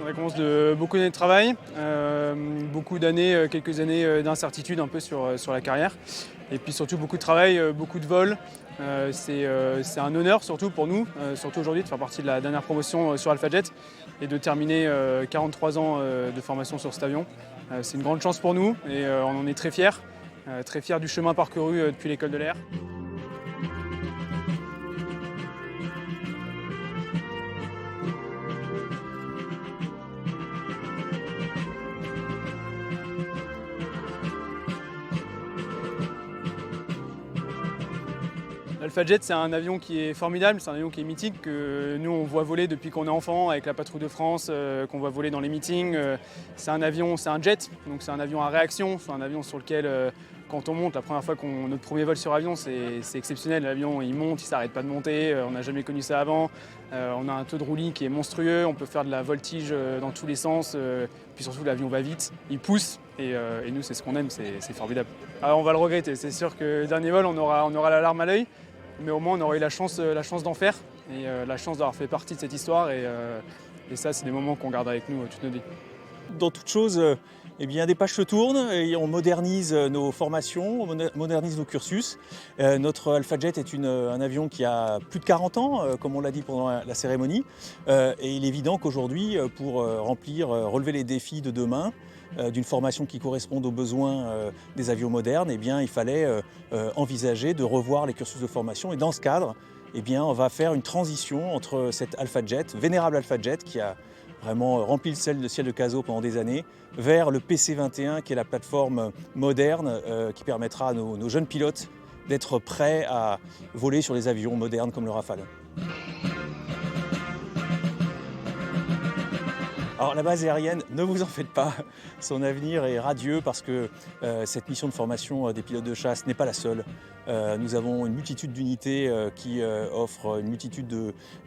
une récompense de beaucoup d'années de travail, beaucoup d'années, quelques années d'incertitude un peu sur la carrière. Et puis surtout beaucoup de travail, beaucoup de vols. C'est un honneur surtout pour nous, surtout aujourd'hui, de faire partie de la dernière promotion sur AlphaJet et de terminer 43 ans de formation sur cet avion. C'est une grande chance pour nous et on en est très fiers du chemin parcouru depuis l'école de l'air. L'Alpha-Jet, c'est un avion qui est formidable, c'est un avion qui est mythique, que nous on voit voler depuis qu'on est enfant avec la patrouille de France, qu'on voit voler dans les meetings. C'est un avion, c'est un jet, donc c'est un avion à réaction, c'est un avion sur lequel quand on monte, la première fois notre premier vol sur avion, c'est exceptionnel. L'avion il monte, il ne s'arrête pas de monter, on n'a jamais connu ça avant. On a un taux de roulis qui est monstrueux, on peut faire de la voltige dans tous les sens, puis surtout l'avion va vite, il pousse et nous c'est ce qu'on aime, c'est formidable. Alors on va le regretter, c'est sûr que le dernier vol on aura la larme à l'œil. Mais au moins on aura eu la chance d'en faire et la chance d'avoir fait partie de cette histoire et ça c'est des moments qu'on garde avec nous toute notre vie. Dans toute chose, eh bien, des pages se tournent et on modernise nos formations, on modernise nos cursus. Notre AlphaJet est un avion qui a plus de 40 ans, comme on l'a dit pendant la cérémonie. Et il est évident qu'aujourd'hui, pour relever les défis de demain, d'une formation qui corresponde aux besoins des avions modernes, eh bien, il fallait envisager de revoir les cursus de formation. Et dans ce cadre, eh bien, on va faire une transition entre cet AlphaJet, vénérable AlphaJet, qui a vraiment rempli le ciel de Cazaux pendant des années, vers le PC-21, qui est la plateforme moderne qui permettra à nos jeunes pilotes d'être prêts à voler sur les avions modernes comme le Rafale. Alors la base aérienne, ne vous en faites pas, son avenir est radieux parce que cette mission de formation des pilotes de chasse n'est pas la seule. Nous avons une multitude d'unités qui offrent une multitude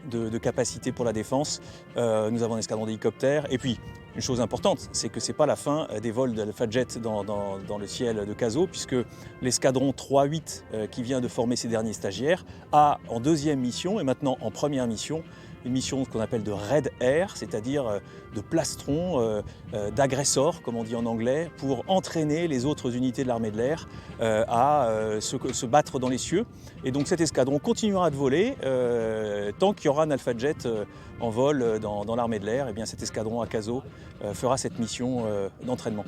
de capacités pour la défense. Nous avons un escadron d'hélicoptères et puis une chose importante, c'est que ce n'est pas la fin des vols de l'Alpha-Jet dans le ciel de Cazaux puisque l'escadron 3-8 qui vient de former ses derniers stagiaires a en deuxième mission et maintenant en première mission une mission qu'on appelle de Red Air, c'est-à-dire de plastron, d'agresseur, comme on dit en anglais, pour entraîner les autres unités de l'armée de l'air à se battre dans les cieux. Et donc cet escadron continuera de voler tant qu'il y aura un Alpha-Jet en vol dans l'armée de l'air. Et bien cet escadron à Cazaux fera cette mission d'entraînement.